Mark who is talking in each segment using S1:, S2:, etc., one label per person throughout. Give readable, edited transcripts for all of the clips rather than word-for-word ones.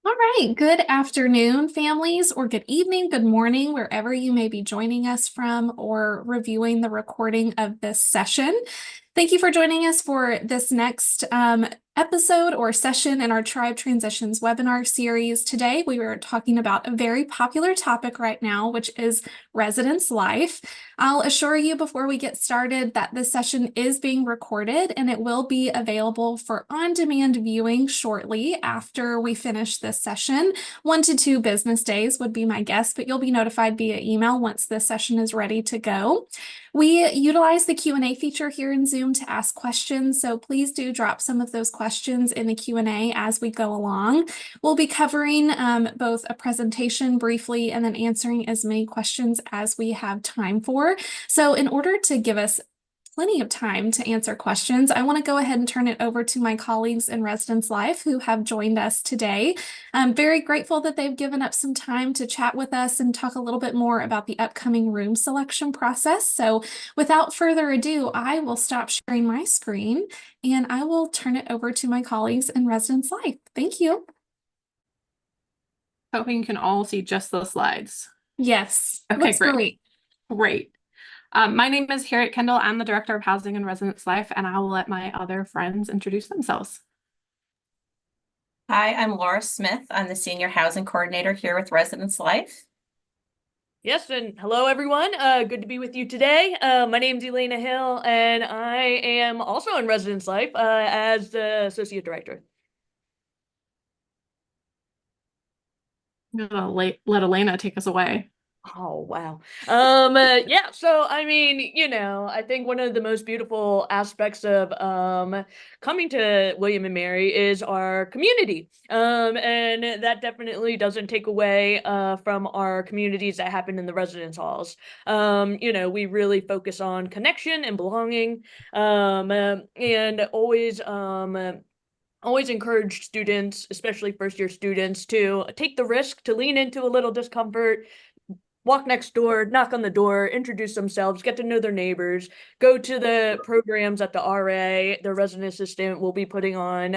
S1: All right. Good afternoon, families, or good evening, good morning, wherever you may be joining us from or reviewing the recording of this session. Thank you for joining us for this next episode or session in our Tribe Transitions webinar series. Today, we are talking about a very popular topic right now, which is residence life. I'll assure you before we get started that this session is being recorded and it will be available for on-demand viewing shortly after we finish this session. 1 to 2 business days would be my guess, but you'll be notified via email once this session is ready to go. We utilize the Q&A feature here in Zoom to ask questions, so please do drop some of those questions in the Q&A as we go along. We'll be covering both a presentation briefly and then answering as many questions as we have time for. So in order to give us plenty of time to answer questions, I want to go ahead and turn it over to my colleagues in Residence Life who have joined us today. I'm very grateful that they've given up some time to chat with us and talk a little bit more about the upcoming room selection process. So without further ado, I will stop sharing my screen and I will turn it over to my colleagues in Residence Life. Thank you.
S2: Hoping you can all see just the slides.
S1: Yes,
S2: Okay,
S1: looks
S2: great.
S1: great.
S2: Great. My name is Harriet Kendall. I'm the Director of Housing and Residence Life, and I will let my other friends introduce themselves.
S3: Hi, I'm Laura Smith. I'm the Senior Housing Coordinator here with Residence Life.
S4: Yes, and hello everyone. Good to be with you today. My name's Elena Hill, and I am also in Residence Life as the Associate Director.
S2: I'm gonna let Elena take us away.
S4: Oh, wow. Yeah, so I mean, I think one of the most beautiful aspects of coming to William and Mary is our community. And that definitely doesn't take away from our communities that happen in the residence halls. We really focus on connection and belonging, and always encourage students, especially first year students, to take the risk to lean into a little discomfort, walk next door, knock on the door, introduce themselves, get to know their neighbors, go to the programs that the RA, the resident assistant, will be putting on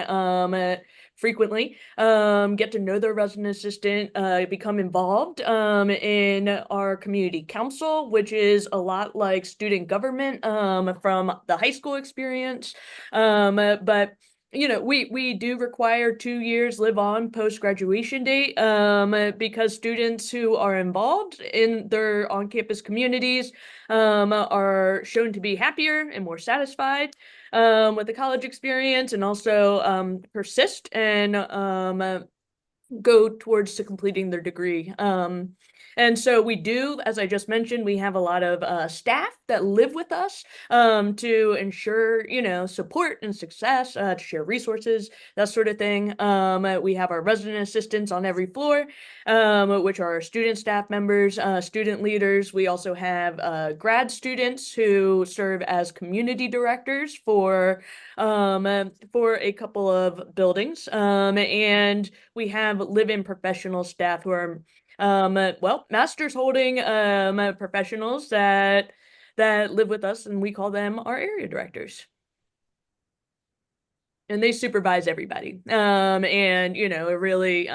S4: frequently, get to know their resident assistant, become involved in our community council, which is a lot like student government from the high school experience. But we do require 2 years live on post graduation date because students who are involved in their on campus communities are shown to be happier and more satisfied with the college experience, and also persist and go towards to completing their degree. And so we do, as I just mentioned, we have a lot of staff that live with us to ensure, support and success, to share resources, that sort of thing. We have our resident assistants on every floor, which are our student staff members, student leaders. We also have grad students who serve as community directors for a couple of buildings. And we have live-in professional staff who are masters holding professionals that live with us, and we call them our area directors. And they supervise everybody, and really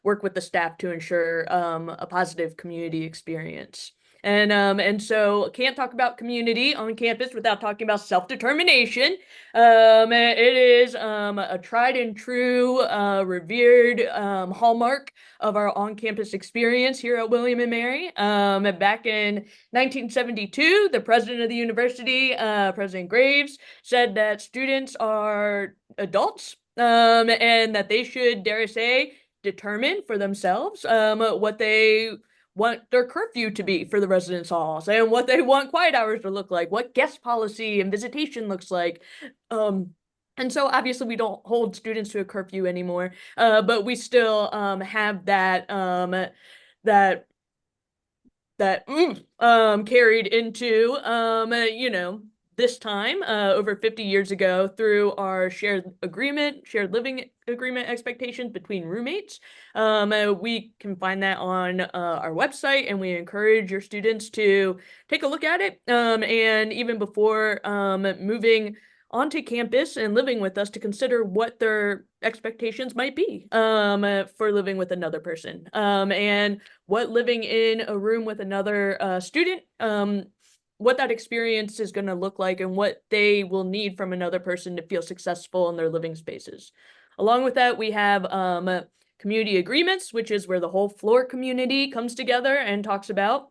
S4: work with the staff to ensure a positive community experience. And so can't talk about community on campus without talking about self-determination. It is a tried and true, revered hallmark of our on-campus experience here at William and Mary. Back in 1972, the president of the university, President Graves, said that students are adults, and that they should, dare I say, determine for themselves what they want their curfew to be for the residence halls, and what they want quiet hours to look like, what guest policy and visitation looks like. And so obviously we don't hold students to a curfew anymore, but we still have that carried into this time over 50 years ago through our shared living agreement expectations between roommates. We can find that on our website, and we encourage your students to take a look at it. And even before moving onto campus and living with us to consider what their expectations might be for living with another person, and what living in a room with another student, what that experience is going to look like and what they will need from another person to feel successful in their living spaces. Along with that, we have community agreements, which is where the whole floor community comes together and talks about,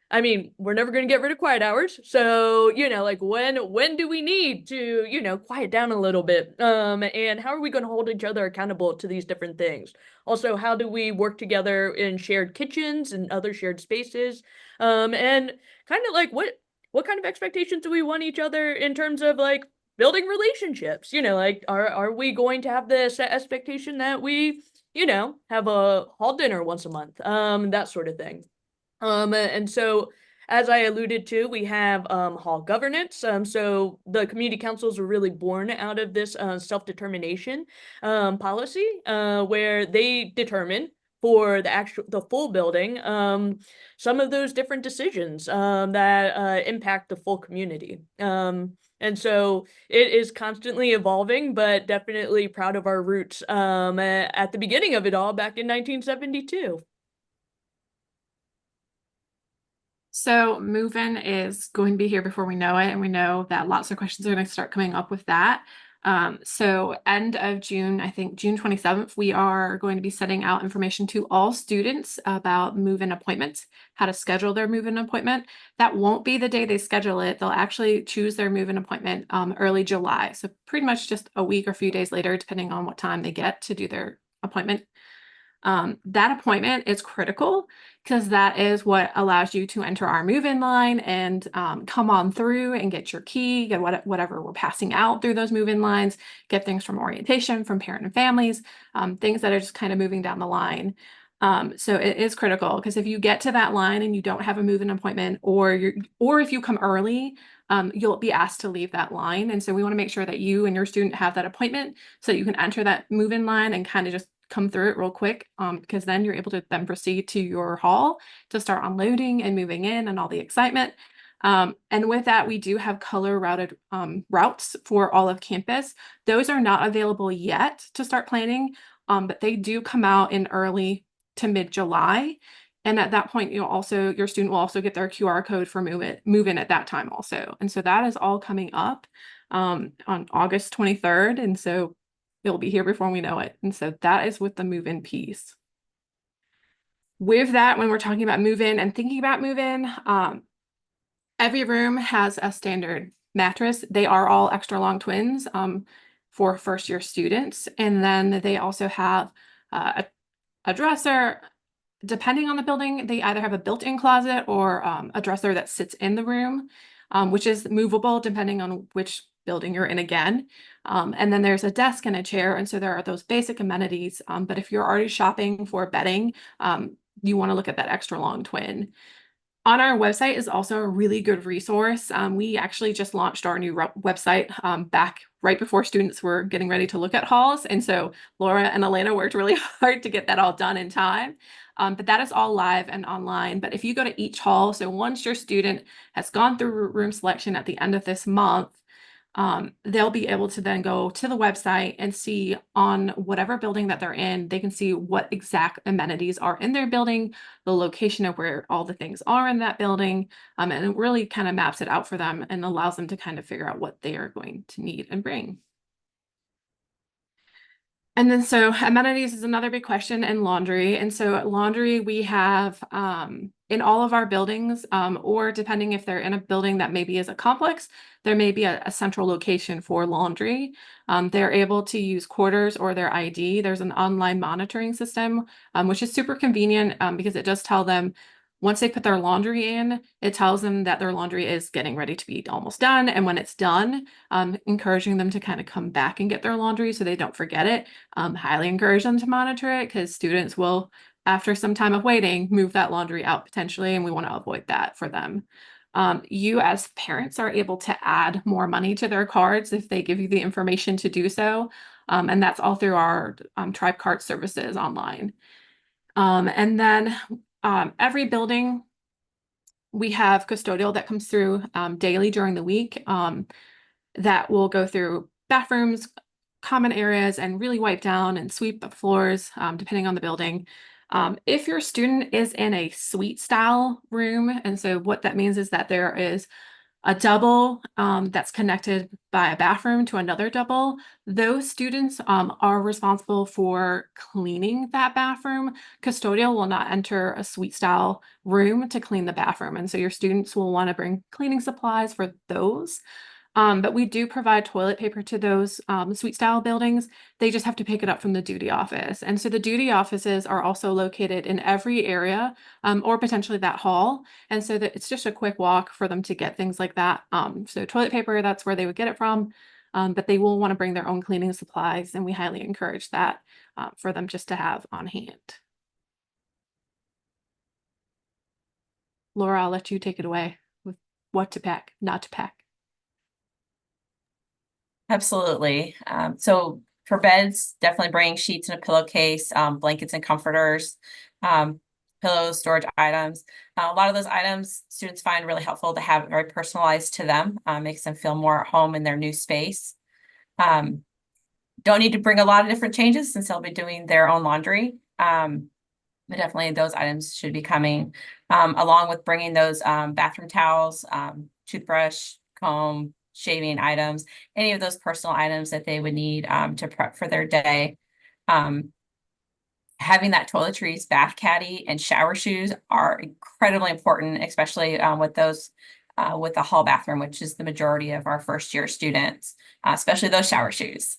S4: I mean, we're never going to get rid of quiet hours. So, like when do we need to, quiet down a little bit? And how are we going to hold each other accountable to these different things? Also, how do we work together in shared kitchens and other shared spaces? And kind of like what kind of expectations do we want each other in terms of like building relationships? Like are we going to have this expectation that we, have a hall dinner once a month? That sort of thing. And so, as I alluded to, we have hall governance. So the community councils were really born out of this self-determination policy, where they determine for the full building some of those different decisions that impact the full community. And so it is constantly evolving, but definitely proud of our roots at the beginning of it all back in 1972.
S2: So move-in is going to be here before we know it, and we know that lots of questions are going to start coming up with that. So end of June, I think June 27th, we are going to be sending out information to all students about move-in appointments, how to schedule their move-in appointment. That won't be the day they schedule it. They'll actually choose their move-in appointment early July. So pretty much just a week or a few days later, depending on what time they get to do their appointment. That appointment is critical because that is what allows you to enter our move-in line and come on through and get your key, get whatever we're passing out through those move-in lines, get things from orientation, from parent and families, things that are just kind of moving down the line. So it is critical because if you get to that line and you don't have a move-in appointment, or if you come early, you'll be asked to leave that line. And so we want to make sure that you and your student have that appointment so that you can enter that move-in line and kind of just come through it real quick, because then you're able to then proceed to your hall to start unloading and moving in and all the excitement. And with that, we do have color routed routes for all of campus. Those are not available yet to start planning, but they do come out in early to mid-July. And at that point, your student will also get their QR code for move in at that time also. And so that is all coming up on August 23rd. And so it'll be here before we know it. And so that is with the move-in piece. With that, when we're talking about move-in and thinking about move-in, every room has a standard mattress. They are all extra long twins for first-year students. And then they also have a dresser. Depending on the building, they either have a built-in closet or a dresser that sits in the room, which is movable depending on which building you're in again. And then there's a desk and a chair. And so there are those basic amenities. But if you're already shopping for bedding, you want to look at that extra long twin. On our website is also a really good resource. We actually just launched our new website back right before students were getting ready to look at halls. And so Laura and Elena worked really hard to get that all done in time. But that is all live and online. But if you go to each hall, so once your student has gone through room selection at the end of this month, they'll be able to then go to the website and see on whatever building that they're in, they can see what exact amenities are in their building, the location of where all the things are in that building, and it really kind of maps it out for them and allows them to kind of figure out what they are going to need and bring. And then so amenities is another big question, and laundry. And so laundry we have in all of our buildings, or depending if they're in a building that maybe is a complex, there may be a central location for laundry. They're able to use quarters or their ID. There's an online monitoring system, which is super convenient because it does tell them once they put their laundry in, it tells them that their laundry is getting ready to be almost done. And when it's done, encouraging them to kind of come back and get their laundry so they don't forget it. Highly encourage them to monitor it because students will, after some time of waiting, move that laundry out potentially, and we want to avoid that for them. You as parents are able to add more money to their cards if they give you the information to do so. And that's all through our Tribe Card services online. And then every building, we have custodial that comes through daily during the week. that will go through bathrooms, common areas, and really wipe down and sweep the floors, depending on the building. If your student is in a suite style room, and so what that means is that there is a double that's connected by a bathroom to another double, those students are responsible for cleaning that bathroom. Custodial will not enter a suite style room to clean the bathroom. And so your students will want to bring cleaning supplies for those. But we do provide toilet paper to those suite style buildings. They just have to pick it up from the duty office. And so the duty offices are also located in every area or potentially that hall. And so that it's just a quick walk for them to get things like that. So toilet paper, that's where they would get it from. But they will want to bring their own cleaning supplies, and we highly encourage that for them just to have on hand. Laura, I'll let you take it away with what to pack, not to pack.
S3: Absolutely. So for beds, definitely bring sheets and a pillowcase, blankets and comforters, pillows, storage items. A lot of those items students find really helpful to have very personalized to them, makes them feel more at home in their new space. Don't need to bring a lot of different changes since they'll be doing their own laundry. But definitely those items should be coming, along with bringing those bathroom towels, toothbrush, comb, shaving items, any of those personal items that they would need to prep for their day. Having that toiletries, bath caddy, and shower shoes are incredibly important, especially with those with the hall bathroom, which is the majority of our first year students, especially those shower shoes.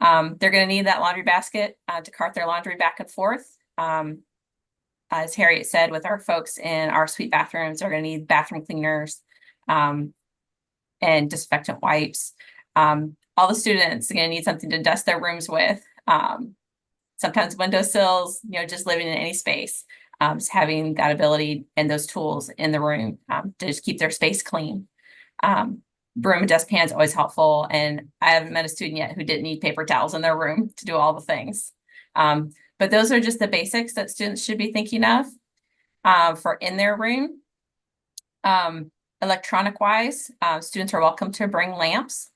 S3: They're going to need that laundry basket to cart their laundry back and forth. As Harriet said, with our folks in our suite bathrooms, they're going to need bathroom cleaners, and disinfectant wipes. All the students are going to need something to dust their rooms with. Sometimes windowsills, just living in any space, just having that ability and those tools in the room to just keep their space clean. Broom and dustpan is always helpful. And I haven't met a student yet who didn't need paper towels in their room to do all the things. But those are just the basics that students should be thinking of for in their room. Electronic wise, students are welcome to bring lamps.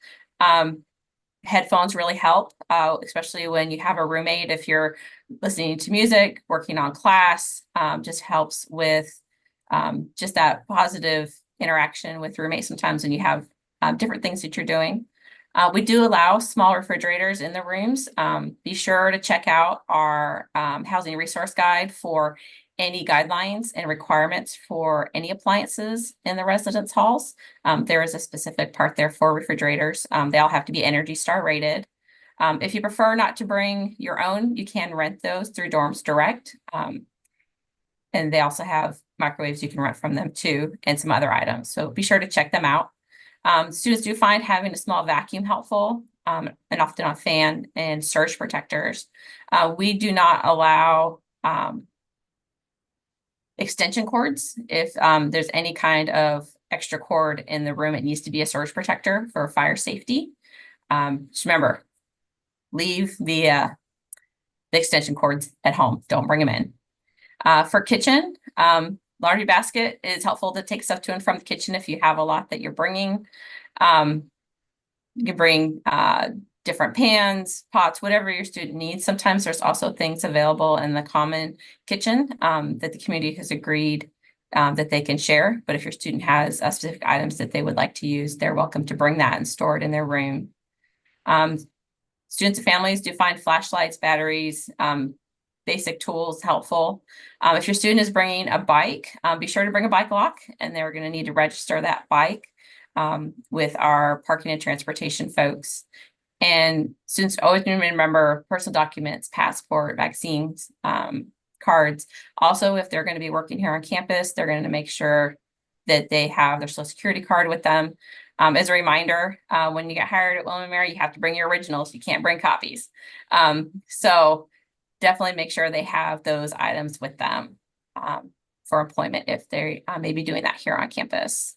S3: Headphones really help, especially when you have a roommate. If you're listening to music, working on class, just helps with just that positive interaction with roommates sometimes when you have different things that you're doing. We do allow small refrigerators in the rooms. Be sure to check out our housing resource guide for any guidelines and requirements for any appliances in the residence halls. There is a specific part there for refrigerators. They all have to be Energy Star rated. If you prefer not to bring your own, you can rent those through Dorms Direct. And they also have microwaves you can rent from them too, and some other items. So be sure to check them out. Students do find having a small vacuum helpful, and often a fan and surge protectors. We do not allow extension cords. If there's any kind of extra cord in the room, it needs to be a surge protector for fire safety. Just remember, leave the extension cords at home. Don't bring them in. For kitchen, laundry basket is helpful to take stuff to and from the kitchen if you have a lot that you're bringing. You can bring different pans, pots, whatever your student needs. Sometimes there's also things available in the common kitchen that the community has agreed that they can share. But if your student has specific items that they would like to use, they're welcome to bring that and store it in their room. Students and families do find flashlights, batteries, basic tools helpful. If your student is bringing a bike, be sure to bring a bike lock, and they're going to need to register that bike with our parking and transportation folks. And students always remember personal documents, passport, vaccines, cards. Also, if they're going to be working here on campus, they're going to make sure that they have their Social Security card with them. As a reminder, when you get hired at William & Mary, you have to bring your originals. You can't bring copies. So definitely make sure they have those items with them for employment if they may be doing that here on campus.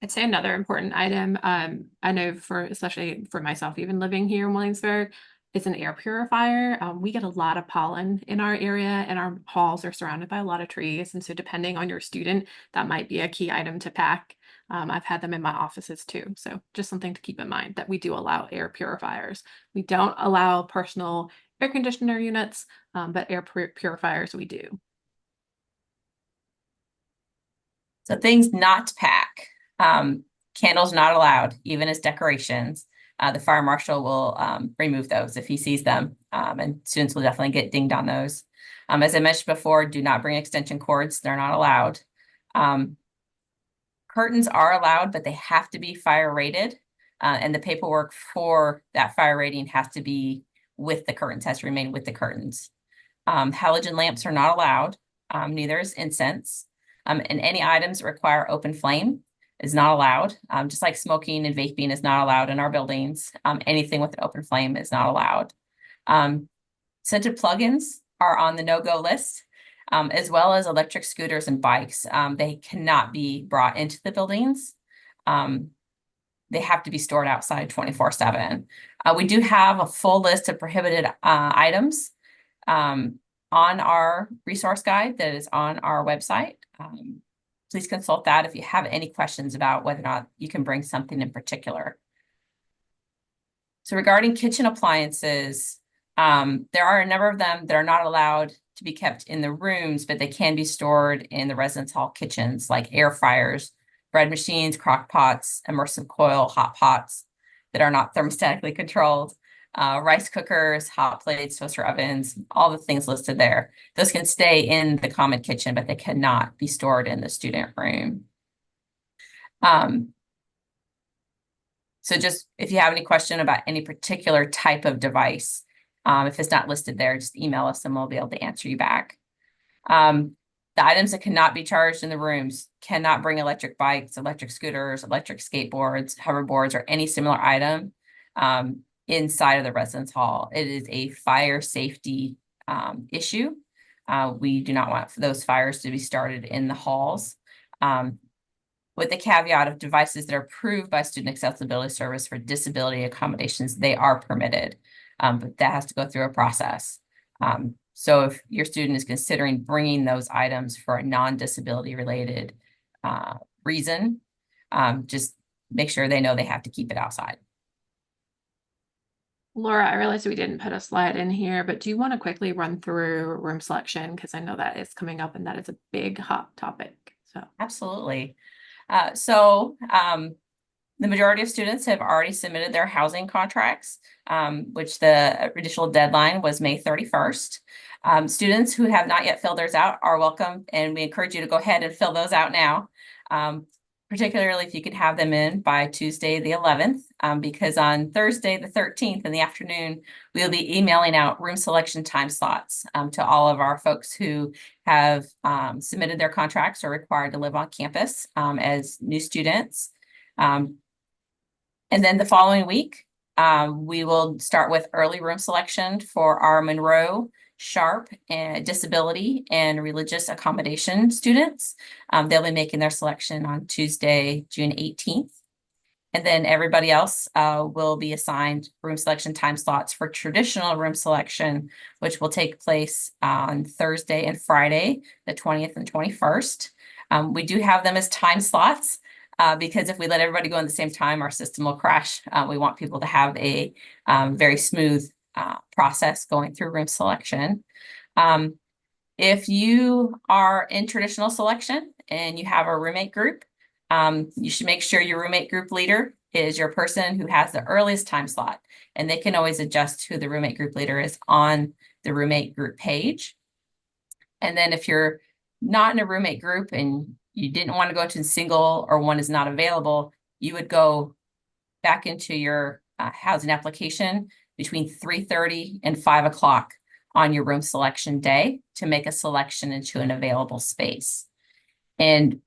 S2: I'd say another important item, I know especially for myself, even living here in Williamsburg, is an air purifier. We get a lot of pollen in our area, and our halls are surrounded by a lot of trees. And so depending on your student, that might be a key item to pack. I've had them in my offices too. So just something to keep in mind that we do allow air purifiers. We don't allow personal air conditioner units, but air purifiers we do.
S3: So things not to pack. Candles not allowed, even as decorations. The fire marshal will remove those if he sees them, and students will definitely get dinged on those. As I mentioned before, do not bring extension cords. They're not allowed. Curtains are allowed, but they have to be fire rated, and the paperwork for that fire rating has to be with the curtains, has to remain with the curtains. Halogen lamps are not allowed, neither is incense. And any items that require open flame is not allowed, just like smoking and vaping is not allowed in our buildings. Anything with an open flame is not allowed. Scented plugins are on the no-go list, as well as electric scooters and bikes. They cannot be brought into the buildings. They have to be stored outside 24/7. We do have a full list of prohibited items on our resource guide that is on our website. Please consult that if you have any questions about whether or not you can bring something in particular. So regarding kitchen appliances, there are a number of them that are not allowed to be kept in the rooms, but they can be stored in the residence hall kitchens, like air fryers, bread machines, crock pots, immersive coil hot pots that are not thermostatically controlled, rice cookers, hot plates, toaster ovens, all the things listed there. Those can stay in the common kitchen, but they cannot be stored in the student room. So just if you have any question about any particular type of device, if it's not listed there, just email us and we'll be able to answer you back. The items that cannot be charged in the rooms cannot bring electric bikes, electric scooters, electric skateboards, hoverboards, or any similar item inside of the residence hall. It is a fire safety issue. We do not want those fires to be started in the halls. With the caveat of devices that are approved by Student Accessibility Service for disability accommodations, they are permitted, but that has to go through a process. So if your student is considering bringing those items for a non-disability related reason, just make sure they know they have to keep it outside.
S2: Laura, I realized we didn't put a slide in here, but do you want to quickly run through room selection? Because I know that is coming up and that is a big hot topic. So
S3: Absolutely. The majority of students have already submitted their housing contracts, which the initial deadline was May 31st. Students who have not yet filled theirs out are welcome, and we encourage you to go ahead and fill those out now, particularly if you could have them in by Tuesday the 11th, because on Thursday the 13th in the afternoon, we'll be emailing out room selection time slots to all of our folks who have submitted their contracts or required to live on campus as new students. And then the following week, we will start with early room selection for our Monroe, Sharp, and disability and religious accommodation students. They'll be making their selection on Tuesday, June 18th. And then everybody else will be assigned room selection time slots for traditional room selection, which will take place on Thursday and Friday, the 20th and 21st. We do have them as time slots. Because if we let everybody go in the same time, our system will crash. We want people to have a very smooth process going through room selection. If you are in traditional selection and you have a roommate group, you should make sure your roommate group leader is your person who has the earliest time slot, and they can always adjust who the roommate group leader is on the roommate group page. And then if you're not in a roommate group and you didn't want to go to a single or one is not available, you would go back into your housing application between 3:30 and 5 o'clock on your room selection day to make a selection into an available space. And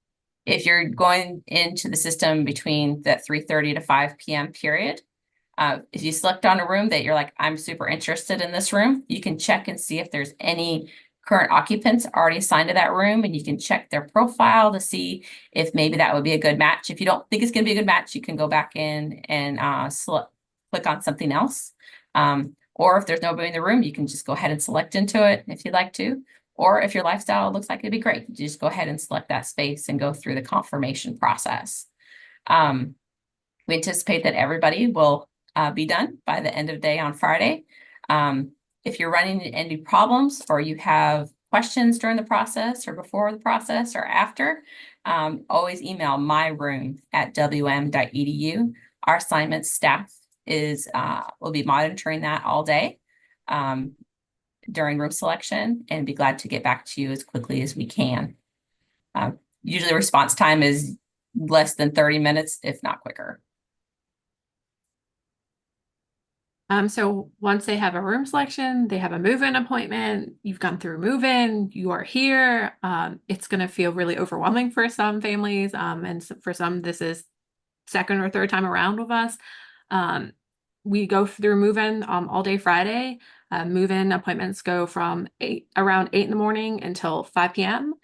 S3: if you're going into the system between that 3:30 to 5 p.m. period, if you select on a room that you're like, I'm super interested in this room, you can check and see if there's any current occupants already assigned to that room, and you can check their profile to see if maybe that would be a good match. If you don't think it's going to be a good match, you can go back in and click on something else. Or if there's nobody in the room, you can just go ahead and select into it if you'd like to. Or if your lifestyle looks like it'd be great, you just go ahead and select that space and go through the confirmation process. We anticipate that everybody will be done by the end of the day on Friday. If you're running into any problems or you have questions during the process or before the process or after, always email myroom@wm.edu. Our assignments staff will be monitoring that all day during room selection, and be glad to get back to you as quickly as we can. Usually response time is less than 30 minutes, if not quicker.
S2: So once they have a room selection, they have a move-in appointment, you've gone through move-in, you are here. It's going to feel really overwhelming for some families. And for some, this is second or third time around with us. We go through move-in all day Friday. Move-in appointments go from around 8 in the morning until 5 p.m.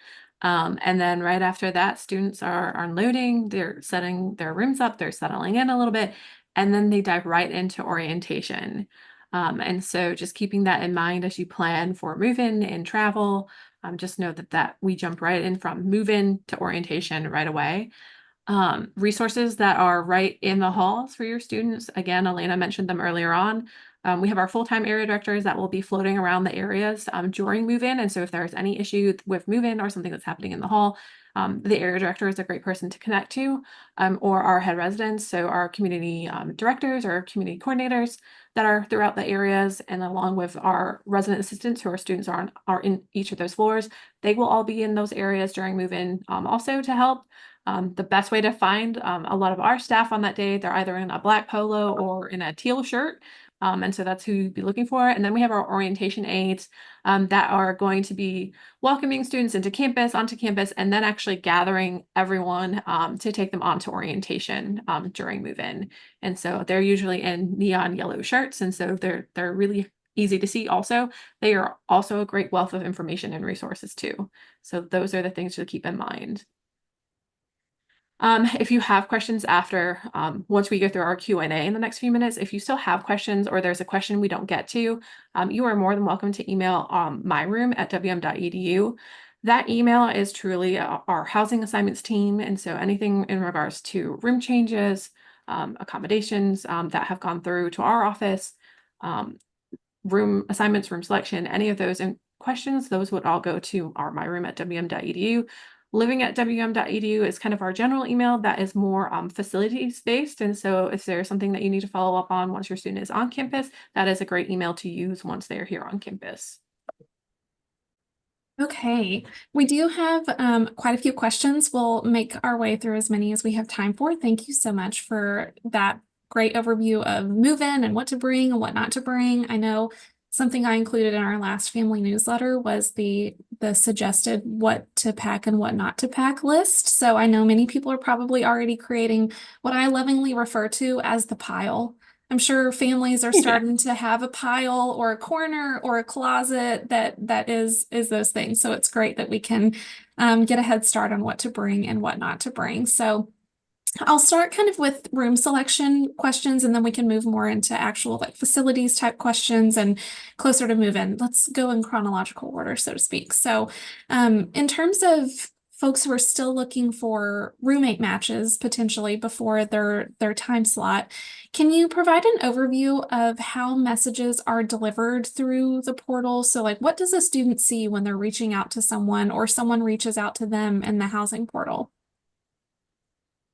S2: And then right after that, students are unloading, they're setting their rooms up, they're settling in a little bit, and then they dive right into orientation. And so just keeping that in mind as you plan for move-in and travel, just know that we jump right in from move-in to orientation right away. Resources that are right in the halls for your students. Again, Elena mentioned them earlier on. We have our full-time area directors that will be floating around the areas during move-in. And so if there's any issue with move-in or something that's happening in the hall, the area director is a great person to connect to, or our head residents. So our community directors or community coordinators that are throughout the areas, and along with our resident assistants who our students are in each of those floors, they will all be in those areas during move-in also to help. The best way to find a lot of our staff on that day, they're either in a black polo or in a teal shirt. And so that's who you'd be looking for. And then we have our orientation aides that are going to be welcoming students onto campus, and then actually gathering everyone to take them onto orientation during move-in. And so they're usually in neon yellow shirts. And so they're really easy to see also. They are also a great wealth of information and resources too. So those are the things to keep in mind. If you have questions after, once we go through our Q&A in the next few minutes, if you still have questions or there's a question we don't get to, you are more than welcome to email myroom@wm.edu. That email is truly our housing assignments team. And so anything in regards to room changes, accommodations that have gone through to our office, room assignments, room selection, any of those questions, those would all go to our myroom@wm.edu. living@wm.edu is kind of our general email that is more facilities based. And so if there's something that you need to follow up on once your student is on campus, that is a great email to use once they're here on campus.
S1: Okay, we do have quite a few questions. We'll make our way through as many as we have time for. Thank you so much for that great overview of move-in and what to bring and what not to bring. I know something I included in our last family newsletter was the suggested what to pack and what not to pack list. So I know many people are probably already creating what I lovingly refer to as the pile. I'm sure families are starting to have a pile or a corner or a closet that is those things. So it's great that we can get a head start on what to bring and what not to bring. So I'll start kind of with room selection questions, and then we can move more into actual like facilities type questions and closer to move in. Let's go in chronological order, so to speak. So in terms of folks who are still looking for roommate matches potentially before their time slot, can you provide an overview of how messages are delivered through the portal? So like what does a student see when they're reaching out to someone or someone reaches out to them in the housing portal?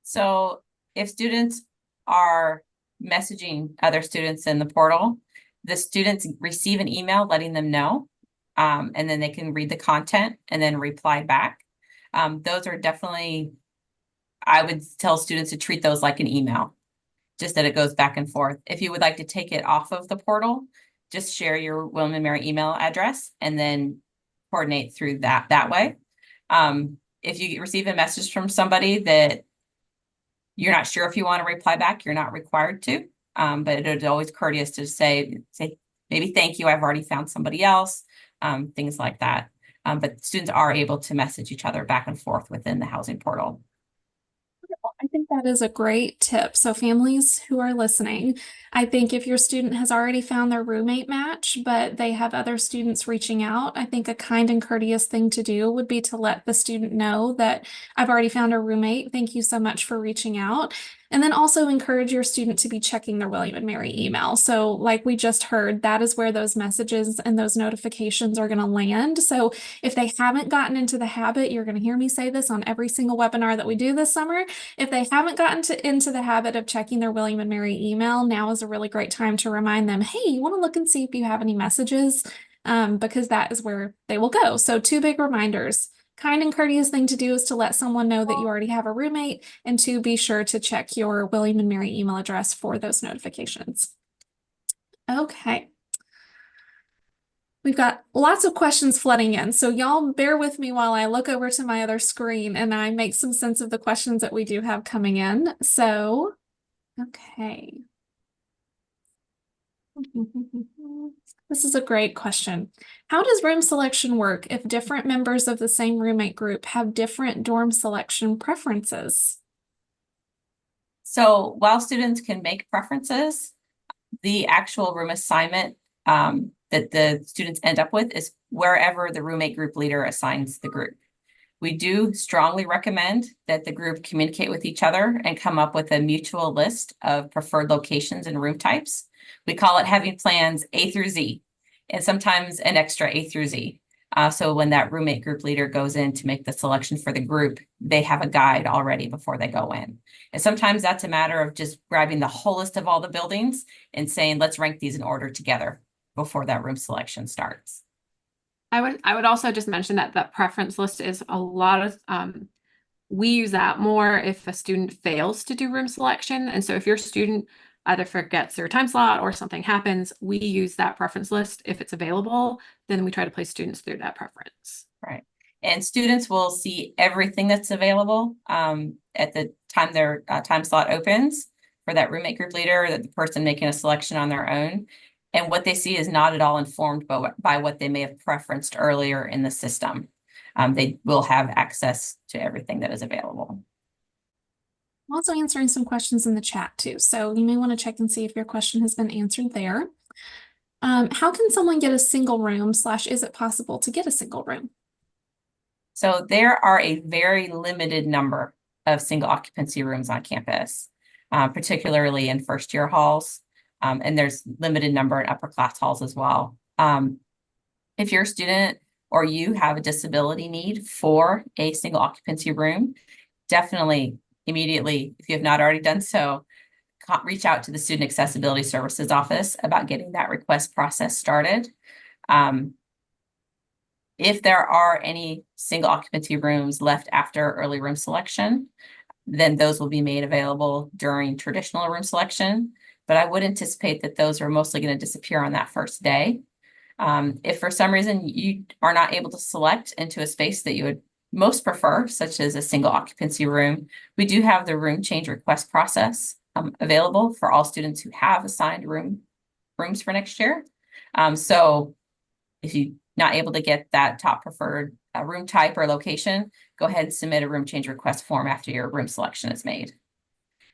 S3: So if students are messaging other students in the portal, the students receive an email letting them know, and then they can read the content and then reply back. Those are definitely, I would tell students to treat those like an email, just that it goes back and forth. If you would like to take it off of the portal, just share your William & Mary email address and then coordinate through that way. If you receive a message from somebody that you're not sure if you want to reply back, you're not required to, but it is always courteous to say maybe thank you, I've already found somebody else, things like that. But students are able to message each other back and forth within the housing portal.
S1: I think that is a great tip. So families who are listening, I think if your student has already found their roommate match, but they have other students reaching out, I think a kind and courteous thing to do would be to let the student know that I've already found a roommate. Thank you so much for reaching out. And then also encourage your student to be checking their William and Mary email. So like we just heard, that is where those messages and those notifications are going to land. So if they haven't gotten into the habit, you're going to hear me say this on every single webinar that we do this summer. If they haven't gotten into the habit of checking their William and Mary email, now is a really great time to remind them, hey, you want to look and see if you have any messages, because that is where they will go. So 2 big reminders. Kind and courteous thing to do is to let someone know that you already have a roommate, and 2, be sure to check your William and Mary email address for those notifications. Okay. We've got lots of questions flooding in, so y'all bear with me while I look over to my other screen and I make some sense of the questions that we do have coming in. So, okay. This is a great question. How does room selection work if different members of the same roommate group have different dorm selection preferences?
S3: So while students can make preferences, the actual room assignment that the students end up with is wherever the roommate group leader assigns the group. We do strongly recommend that the group communicate with each other and come up with a mutual list of preferred locations and room types. We call it having plans A through Z, and sometimes an extra A through Z. So when that roommate group leader goes in to make the selection for the group, they have a guide already before they go in. And sometimes that's a matter of just grabbing the whole list of all the buildings and saying, let's rank these in order together before that room selection starts.
S2: I would also just mention that that preference list is a lot of, we use that more if a student fails to do room selection. And so if your student either forgets their time slot or something happens, we use that preference list. If it's available, then we try to place students through that preference.
S3: Right. And students will see everything that's available at the time their time slot opens for that roommate group leader, that the person making a selection on their own. And what they see is not at all informed by what they may have preferenced earlier in the system. They will have access to everything that is available.
S1: I'm also answering some questions in the chat too, so you may want to check and see if your question has been answered there. How can someone get a single room / is it possible to get a single room?
S3: So there are a very limited number of single occupancy rooms on campus, particularly in first year halls. And there's limited number in upper class halls as well. If you're a student or you have a disability need for a single occupancy room, definitely immediately, if you have not already done so, reach out to the Student Accessibility Services office about getting that request process started. If there are any single occupancy rooms left after early room selection, then those will be made available during traditional room selection. But I would anticipate that those are mostly going to disappear on that first day. If for some reason you are not able to select into a space that you would most prefer, such as a single occupancy room, we do have the room change request process available for all students who have assigned rooms for next year. So if you're not able to get that top preferred room type or location, go ahead and submit a room change request form after your room selection is made.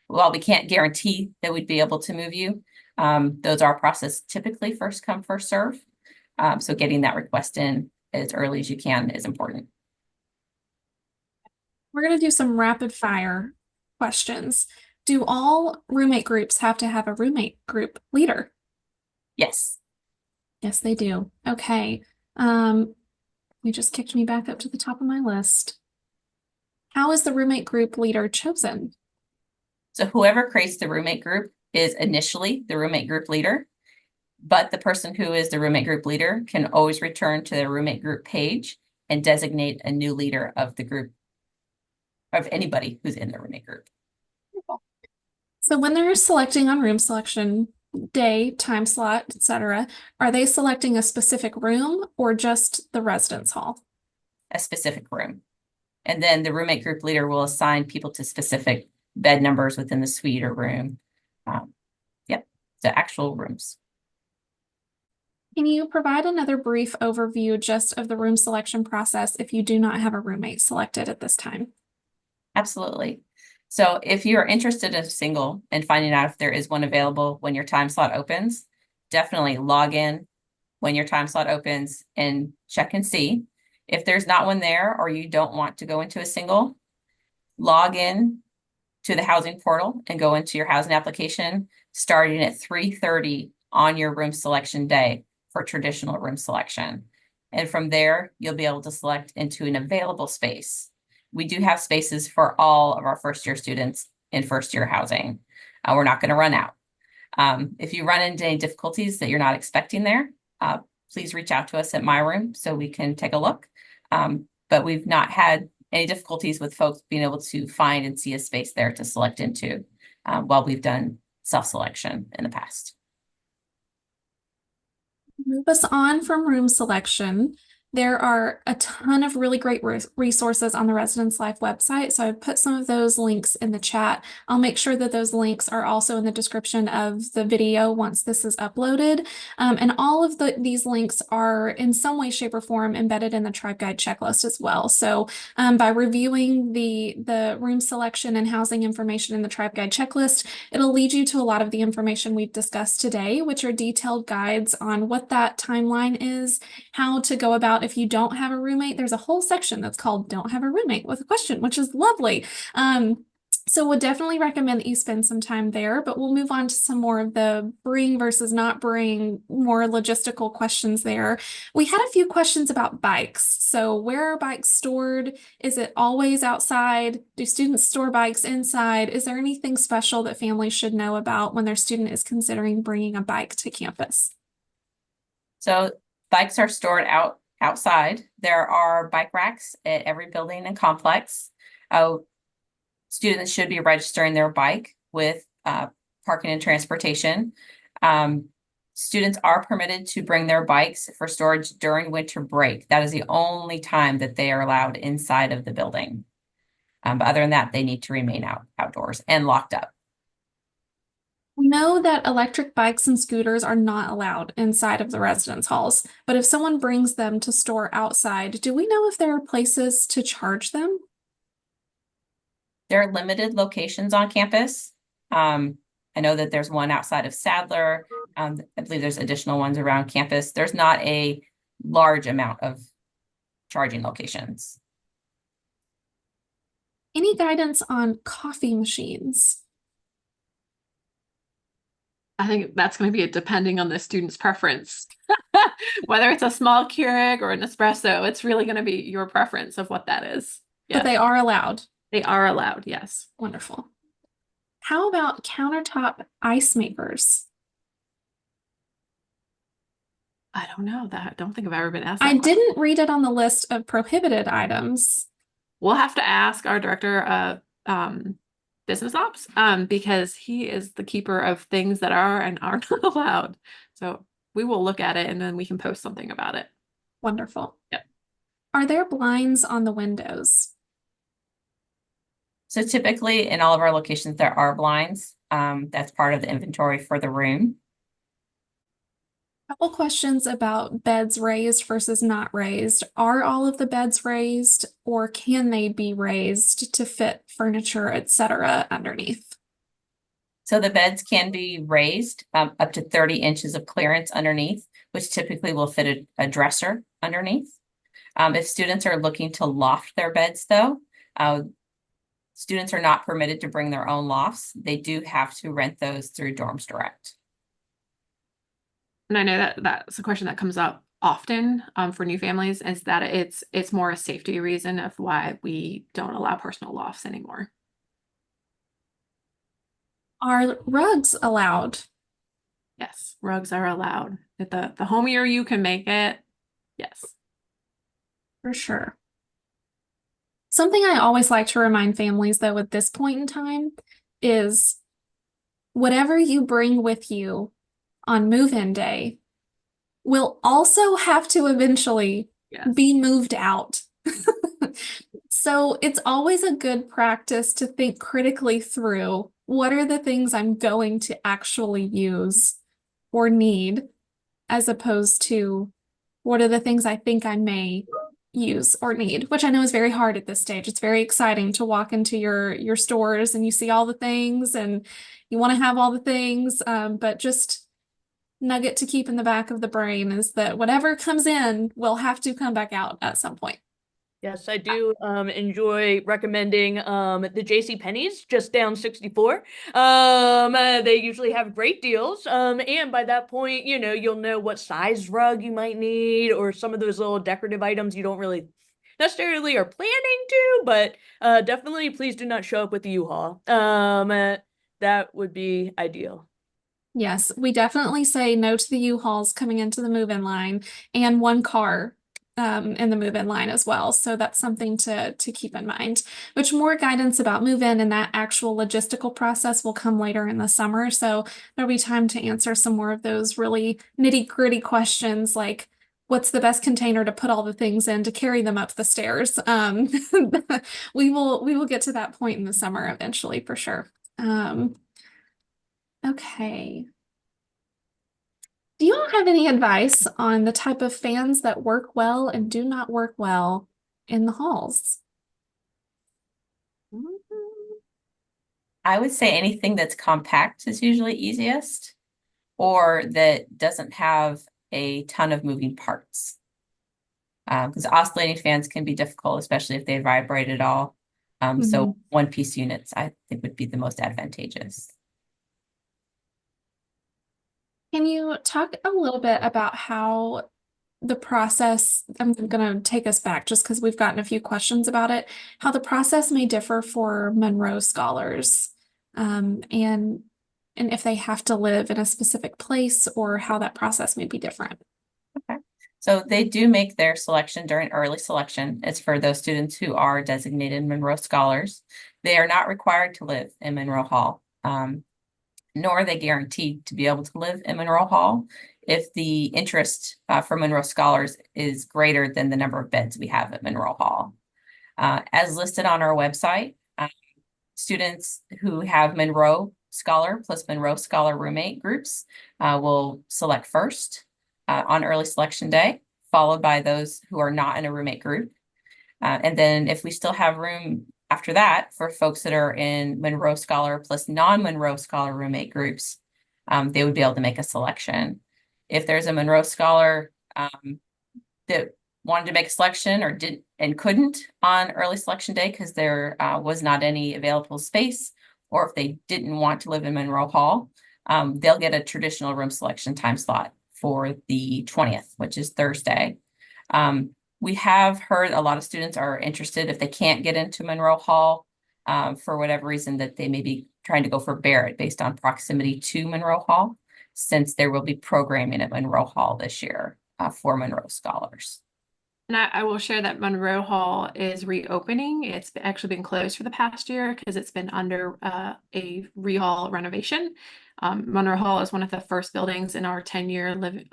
S3: While we can't guarantee that we'd be able to move you, those are processed typically first come, first serve. So getting that request in as early as you can is important.
S1: We're going to do some rapid fire questions. Do all roommate groups have to have a roommate group leader?
S3: Yes.
S1: Yes, they do. Okay. You just kicked me back up to the top of my list. How is the roommate group leader chosen?
S3: So whoever creates the roommate group is initially the roommate group leader, but the person who is the roommate group leader can always return to the roommate group page and designate a new leader of the group, of anybody who's in the roommate group.
S1: So when they're selecting on room selection day, time slot, etc., are they selecting a specific room or just the residence hall?
S3: A specific room. And then the roommate group leader will assign people to specific bed numbers within the suite or room. Yep, the actual rooms.
S1: Can you provide another brief overview just of the room selection process if you do not have a roommate selected at this time?
S3: Absolutely. So if you're interested in a single and finding out if there is one available when your time slot opens, definitely log in when your time slot opens and check and see. If there's not one there or you don't want to go into a single, log in to the housing portal and go into your housing application starting at 3:30 on your room selection day for traditional room selection. And from there, you'll be able to select into an available space. We do have spaces for all of our first year students in first year housing. We're not going to run out. If you run into any difficulties that you're not expecting there, please reach out to us at My Room so we can take a look. But we've not had any difficulties with folks being able to find and see a space there to select into while we've done self-selection in the past.
S1: Move us on from room selection. There are a ton of really great resources on the Residence Life website, so I've put some of those links in the chat. I'll make sure that those links are also in the description of the video once this is uploaded. And all of these links are in some way, shape, or form embedded in the Tribe Guide checklist as well. So by reviewing the room selection and housing information in the Tribe Guide checklist, it'll lead you to a lot of the information we've discussed today, which are detailed guides on what that timeline is, how to go about if you don't have a roommate. There's a whole section that's called Don't Have a Roommate with a question, which is lovely. So would definitely recommend that you spend some time there, but we'll move on to some more of the bring versus not bring, more logistical questions there. We had a few questions about bikes. So where are bikes stored? Is it always outside? Do students store bikes inside? Is there anything special that families should know about when their student is considering bringing a bike to campus?
S3: So bikes are stored outside. There are bike racks at every building and complex. Students should be registering their bike with parking and transportation. Students are permitted to bring their bikes for storage during winter break. That is the only time that they are allowed inside of the building. But other than that, they need to remain outdoors and locked up.
S1: We know that electric bikes and scooters are not allowed inside of the residence halls, but if someone brings them to store outside, do we know if there are places to charge them?
S3: There are limited locations on campus. I know that there's one outside of Sadler. I believe there's additional ones around campus. There's not a large amount of charging locations.
S1: Any guidance on coffee machines?
S2: I think that's going to be a depending on the student's preference. Whether it's a small Keurig or an espresso, it's really going to be your preference of what that is.
S1: But they are allowed.
S2: They are allowed, yes.
S1: Wonderful. How about countertop ice makers?
S2: I don't know that. I don't think I've ever been asked that
S1: I
S2: question.
S1: didn't read it on the list of prohibited items.
S2: We'll have to ask our director of business ops because he is the keeper of things that are and are not allowed. So we will look at it and then we can post something about it.
S1: Wonderful.
S2: Yep.
S1: Are there blinds on the windows?
S3: So typically in all of our locations, there are blinds. That's part of the inventory for the room.
S1: Couple questions about beds raised versus not raised. Are all of the beds raised, or can they be raised to fit furniture, etc., underneath?
S3: So the beds can be raised up to 30 inches of clearance underneath, which typically will fit a dresser underneath. If students are looking to loft their beds, though, students are not permitted to bring their own lofts. They do have to rent those through Dorms Direct.
S2: And I know that that's a question that comes up often for new families, is that it's more a safety reason of why we don't allow personal lofts anymore.
S1: Are rugs allowed?
S2: Yes, rugs are allowed. The homier you can make it, yes.
S1: For sure. Something I always like to remind families, though, at this point in time is whatever you bring with you on move-in day will also have to eventually be moved out. So it's always a good practice to think critically through what are the things I'm going to actually use or need, as opposed to what are the things I think I may use or need, which I know is very hard at this stage. It's very exciting to walk into your stores and you see all the things and you want to have all the things, but just nugget to keep in the back of the brain is that whatever comes in will have to come back out at some point.
S4: Yes, I do enjoy recommending the J.C. Penney's just down 64. They usually have great deals. And by that point, you know, you'll know what size rug you might need or some of those little decorative items you don't really necessarily are planning to, but definitely please do not show up with the U-Haul. That would be ideal.
S1: Yes, we definitely say no to the U-Hauls coming into the move-in line and one car in the move-in line as well. So that's something to keep in mind, which more guidance about move-in and that actual logistical process will come later in the summer. So there'll be time to answer some more of those really nitty-gritty questions like what's the best container to put all the things in to carry them up the stairs. We will get to that point in the summer eventually for sure. Okay. Do you all have any advice on the type of fans that work well and do not work well in the halls?
S3: I would say anything that's compact is usually easiest, or that doesn't have a ton of moving parts. Because oscillating fans can be difficult, especially if they vibrate at all. So one-piece units, I think, would be the most advantageous.
S1: Can you talk a little bit about how the process, I'm going to take us back just because we've gotten a few questions about it, how the process may differ for Monroe scholars, and if they have to live in a specific place or how that process may be different.
S3: Okay. So they do make their selection during early selection. It's for those students who are designated Monroe scholars. They are not required to live in Monroe Hall. Nor are they guaranteed to be able to live in Monroe Hall if the interest for Monroe scholars is greater than the number of beds we have at Monroe Hall. As listed on our website, students who have Monroe Scholar plus Monroe Scholar roommate groups will select first on early selection day, followed by those who are not in a roommate group. And then if we still have room after that, for folks that are in Monroe Scholar plus non-Monroe Scholar roommate groups, they would be able to make a selection. If there's a Monroe Scholar that wanted to make a selection or didn't and couldn't on early selection day because there was not any available space, or if they didn't want to live in Monroe Hall, they'll get a traditional room selection time slot for the 20th, which is Thursday. We have heard a lot of students are interested if they can't get into Monroe Hall for whatever reason, that they may be trying to go for Barrett based on proximity to Monroe Hall, since there will be programming at Monroe Hall this year for Monroe scholars.
S2: And I will share that Monroe Hall is reopening. It's actually been closed for the past year because it's been under a rehall renovation. Monroe Hall is one of the first buildings in our 10-year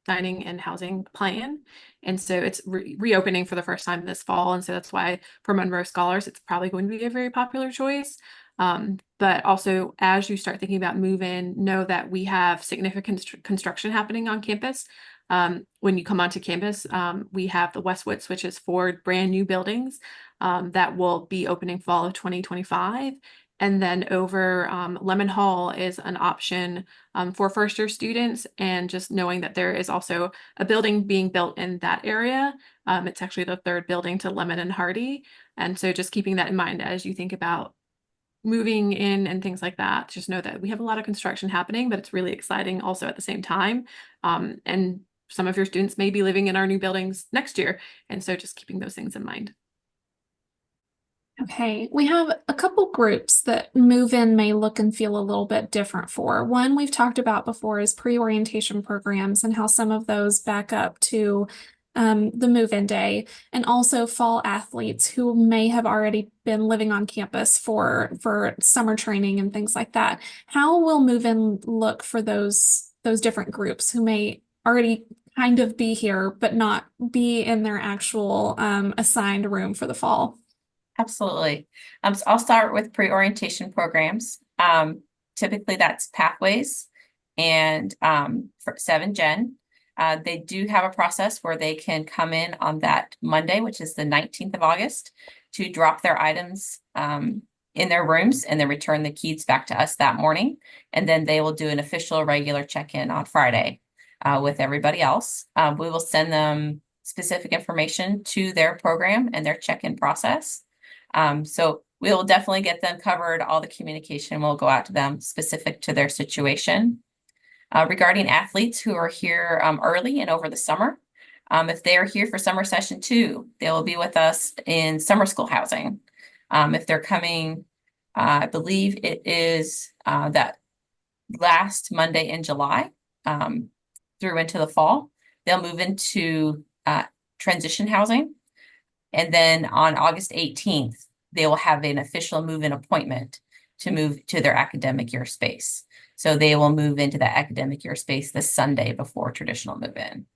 S2: dining and housing plan. And so it's reopening for the first time this fall. And so that's why for Monroe scholars, it's probably going to be a very popular choice. But also, as you start thinking about move-in, know that we have significant construction happening on campus. When you come onto campus, we have the Westwoods, which is 4 brand new buildings that will be opening fall of 2025. And then over Lemon Hall is an option for first-year students, and just knowing that there is also a building being built in that area. It's actually the 3rd building to Lemon and Hardy. And so just keeping that in mind as you think about moving in and things like that, just know that we have a lot of construction happening, but it's really exciting also at the same time. And some of your students may be living in our new buildings next year. And so just keeping those things in mind.
S1: Okay, we have a couple groups that move-in may look and feel a little bit different for. One we've talked about before is pre-orientation programs and how some of those back up to the move-in day, and also fall athletes who may have already been living on campus for summer training and things like that. How will move-in look for those different groups who may already kind of be here but not be in their actual assigned room for the fall?
S3: Absolutely. So I'll start with pre-orientation programs. Typically that's Pathways and for 7 Gen. They do have a process where they can come in on that Monday, which is the 19th of August, to drop their items in their rooms and then return the keys back to us that morning. And then they will do an official regular check-in on Friday with everybody else. We will send them specific information to their program and their check-in process. So we'll definitely get them covered. All the communication will go out to them specific to their situation. Regarding athletes who are here early and over the summer, if they are here for summer session 2, they will be with us in summer school housing. If they're coming, I believe it is that last Monday in July through into the fall, they'll move into transition housing. And then on August 18th, they will have an official move-in appointment to move to their academic year space. So they will move into that academic year space this Sunday before traditional move-in.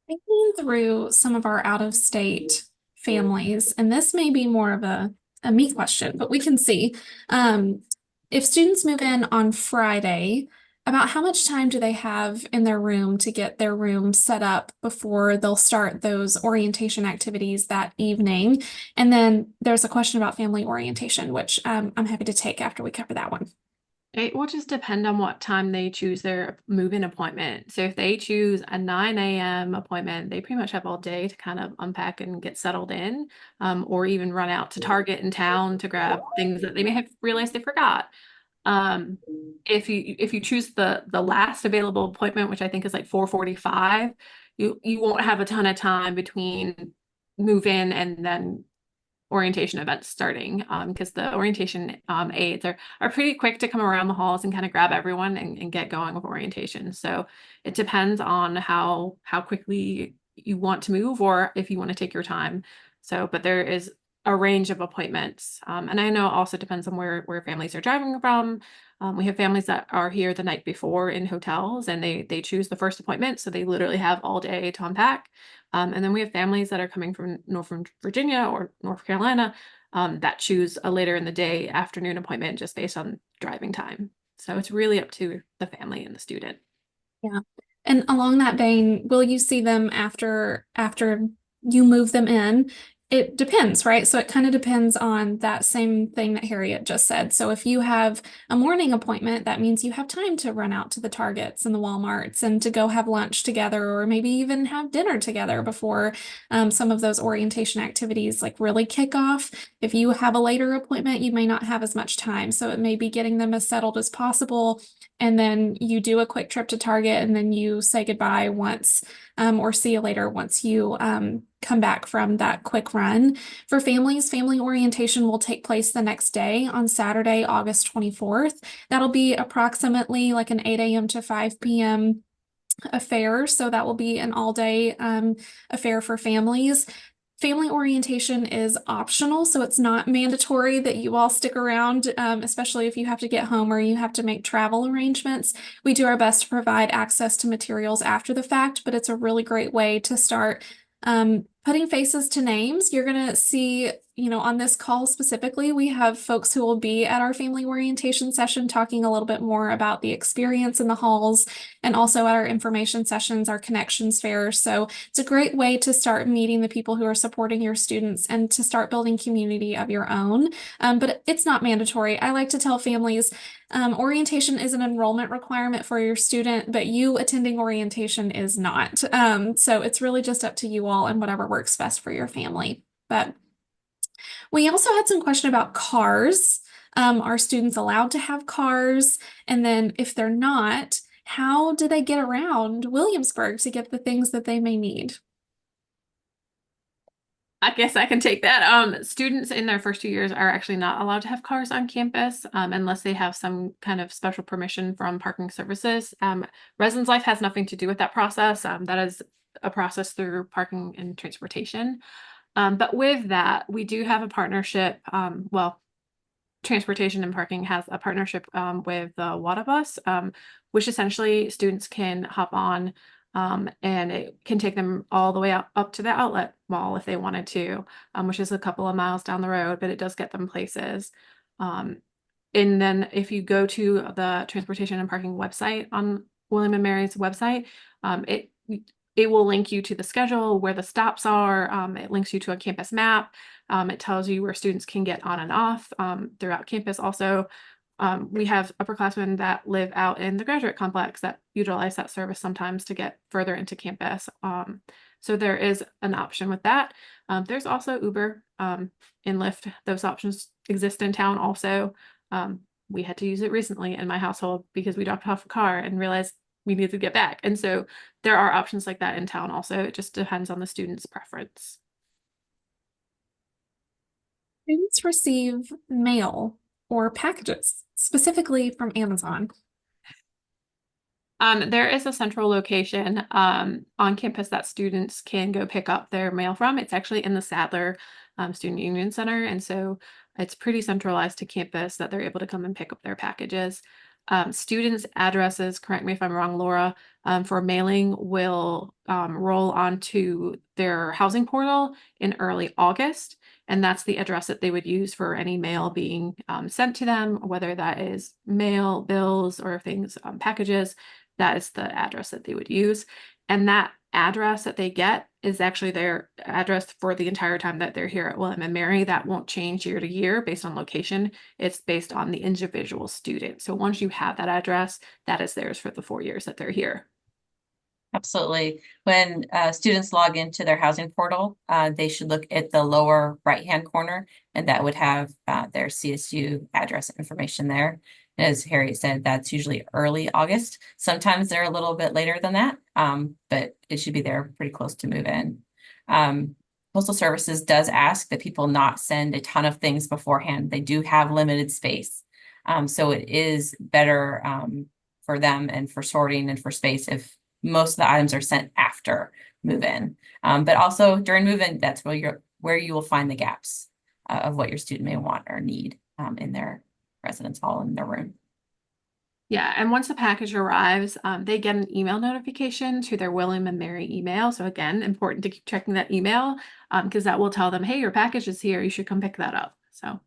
S1: Thinking through some of our out-of-state families, and this may be more of a me question, but we can see. If students move in on Friday, about how much time do they have in their room to get their room set up before they'll start those orientation activities that evening? And then there's a question about family orientation, which I'm happy to take after we cover that one.
S2: It will just depend on what time they choose their move-in appointment. So if they choose a 9 a.m. appointment, they pretty much have all day to kind of unpack and get settled in, or even run out to Target in town to grab things that they may have realized they forgot. If you choose the last available appointment, which I think is like 4:45, you won't have a ton of time between move-in and then orientation events starting, because the orientation aides are pretty quick to come around the halls and kind of grab everyone and get going with orientation. So it depends on how quickly you want to move or if you want to take your time. So, but there is a range of appointments. And I know it also depends on where families are driving from. We have families that are here the night before in hotels and they choose the first appointment. So they literally have all day to unpack. And then we have families that are coming from Northern Virginia or North Carolina that choose a later in the day afternoon appointment just based on driving time. So it's really up to the family and the student.
S1: Yeah. And along that vein, will you see them after you move them in? It depends, right? So it kind of depends on that same thing that Harriet just said. So if you have a morning appointment, that means you have time to run out to the Targets and the Walmarts and to go have lunch together, or maybe even have dinner together before some of those orientation activities like really kick off. If you have a later appointment, you may not have as much time. So it may be getting them as settled as possible. And then you do a quick trip to Target and then you say goodbye once or see you later once you come back from that quick run. For families, family orientation will take place the next day on Saturday, August 24th. That'll be approximately like an 8 a.m. to 5 p.m. affair. So that will be an all-day affair for families. Family orientation is optional, so it's not mandatory that you all stick around, especially if you have to get home or you have to make travel arrangements. We do our best to provide access to materials after the fact, but it's a really great way to start putting faces to names. You're going to see, on this call specifically, we have folks who will be at our family orientation session talking a little bit more about the experience in the halls, and also at our information sessions, our connections fairs. So it's a great way to start meeting the people who are supporting your students and to start building community of your own. But it's not mandatory. I like to tell families orientation is an enrollment requirement for your student, but you attending orientation is not. So it's really just up to you all and whatever works best for your family. But we also had some question about cars. Are students allowed to have cars? And then if they're not, how do they get around Williamsburg to get the things that they may need?
S2: I guess I can take that. Students in their first 2 years are actually not allowed to have cars on campus unless they have some kind of special permission from parking services. Residence Life has nothing to do with that process. That is a process through parking and transportation. But with that, we do have a partnership. Transportation and Parking has a partnership with the Watabus, which essentially students can hop on and it can take them all the way up to the outlet mall if they wanted to, which is a couple of miles down the road, but it does get them places. And then if you go to the Transportation and Parking website William and Mary's website. It will link you to the schedule, where the stops are. It links you to a campus map. It tells you where students can get on and off throughout campus. Also, we have upperclassmen that live out in the graduate complex that utilize that service sometimes to get further into campus. So there is an option with that. There's also Uber and Lyft. Those options exist in town also. We had to use it recently in my household because we dropped off a car and realized we needed to get back. And so there are options like that in town also. It just depends on the student's preference.
S1: Students receive mail or packages, specifically from Amazon.
S2: There is a central location on campus that students can go pick up their mail from. It's actually in the Sadler Student Union Center. And so it's pretty centralized to campus that they're able to come and pick up their packages. Students' addresses, correct me if I'm wrong, Laura, for mailing will roll onto their housing portal in early August. And that's the address that they would use for any mail being sent to them, whether that is mail, bills, or things, packages. That is the address that they would use. And that address that they get is actually their address for the entire time that they're here at William and Mary. That won't change year to year based on location. It's based on the individual student. So once you have that address, that is theirs for the 4 years that they're here.
S3: Absolutely. When students log into their housing portal, they should look at the lower right-hand corner, and that would have their CSU address information there. As Harriet said, that's usually early August. Sometimes they're a little bit later than that, but it should be there pretty close to move in. Postal Services does ask that people not send a ton of things beforehand. They do have limited space. So it is better for them and for sorting and for space if most of the items are sent after move-in. But also during move-in, that's where you will find the gaps of what your student may want or need in their residence hall in their room.
S2: Yeah, and once the package arrives, they get an email notification to their William and Mary email. So again, important to keep checking that email because that will tell them, hey, your package is here. You should come pick that up. So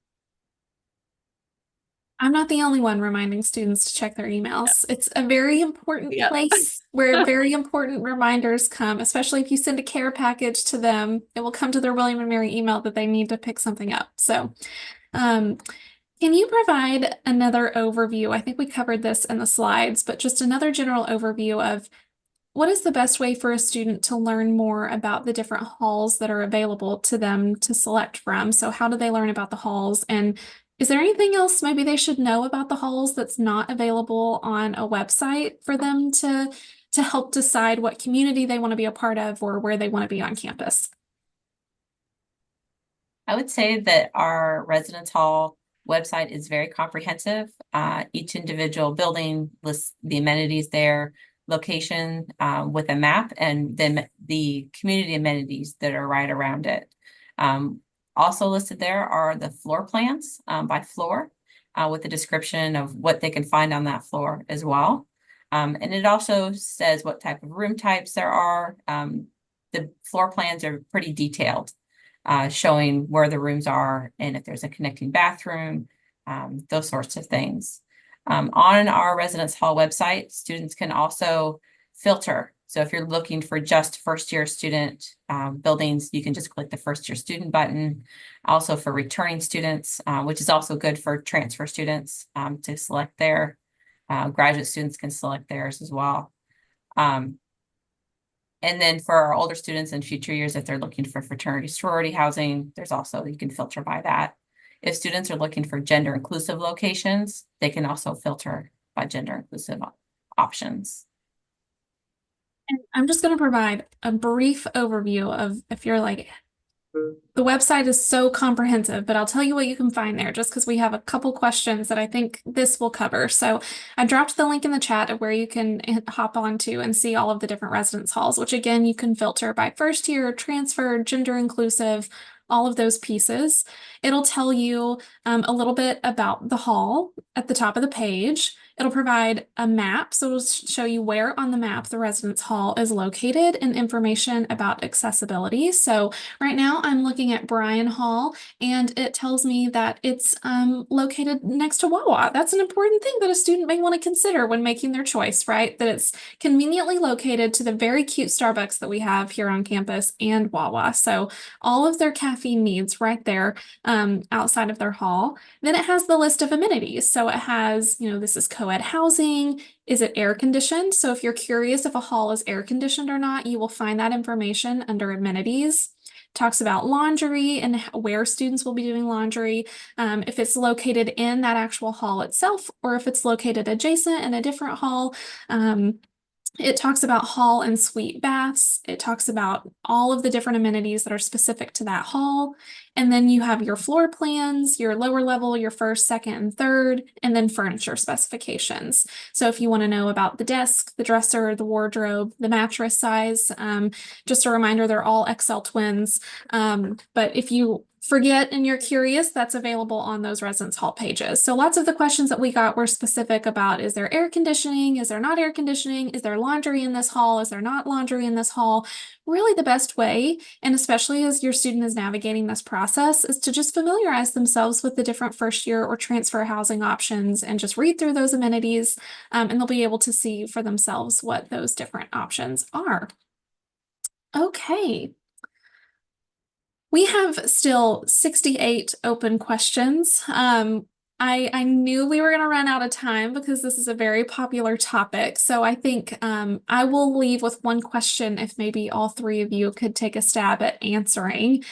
S1: I'm not the only one reminding students to check their emails. It's a very important
S2: Yep.
S1: place where very important reminders come, especially if you send a care package to them, it will come to their William and Mary email that they need to pick something up. So, can you provide another overview? I think we covered this in the slides, but just another general overview of what is the best way for a student to learn more about the different halls that are available to them to select from? So how do they learn about the halls? And is there anything else maybe they should know about the halls that's not available on a website for them to help decide what community they want to be a part of or where they want to be on campus?
S3: I would say that our residence hall website is very comprehensive. Each individual building lists the amenities there, location with a map, and then the community amenities that are right around it. Also listed there are the floor plans by floor with a description of what they can find on that floor as well. And it also says what type of room types there are. The floor plans are pretty detailed, showing where the rooms are and if there's a connecting bathroom, those sorts of things. On our residence hall website, students can also filter. So if you're looking for just first-year student buildings, you can just click the first-year student button. Also for returning students, which is also good for transfer students to select there. Graduate students can select theirs as well. And then for our older students in future years, if they're looking for fraternity sorority housing, there's also, you can filter by that. If students are looking for gender inclusive locations, they can also filter by gender inclusive options.
S1: And I'm just going to provide a brief overview of if you're like, the website is so comprehensive, but I'll tell you what you can find there just because we have a couple questions that I think this will cover. So I dropped the link in the chat of where you can hop onto and see all of the different residence halls, which again, you can filter by first year, transfer, gender inclusive, all of those pieces. It'll tell you a little bit about the hall at the top of the page. It'll provide a map, so it'll show you where on the map the residence hall is located and information about accessibility. So right now I'm looking at Bryan Hall, and it tells me that it's located next to Wawa. That's an important thing that a student may want to consider when making their choice, right? That it's conveniently located to the very cute Starbucks that we have here on campus and Wawa. So all of their caffeine needs right there outside of their hall. Then it has the list of amenities. So it has, this is co-ed housing. Is it air conditioned? So if you're curious if a hall is air conditioned or not, you will find that information under amenities. Talks about laundry and where students will be doing laundry, if it's located in that actual hall itself, or if it's located adjacent in a different hall. It talks about hall and suite baths. It talks about all of the different amenities that are specific to that hall. And then you have your floor plans, your lower level, your first, second, and third, and then furniture specifications. So if you want to know about the desk, the dresser, the wardrobe, the mattress size, just a reminder, they're all XL twins. But if you forget and you're curious, that's available on those residence hall pages. So lots of the questions that we got were specific about, is there air conditioning? Is there not air conditioning? Is there laundry in this hall? Is there not laundry in this hall? Really the best way, and especially as your student is navigating this process, is to just familiarize themselves with the different first year or transfer housing options and just read through those amenities, and they'll be able to see for themselves what those different options are. Okay. We have still 68 open questions. I knew we were going to run out of time because this is a very popular topic. So I think I will leave with one question if maybe all three of you could take a stab at answering.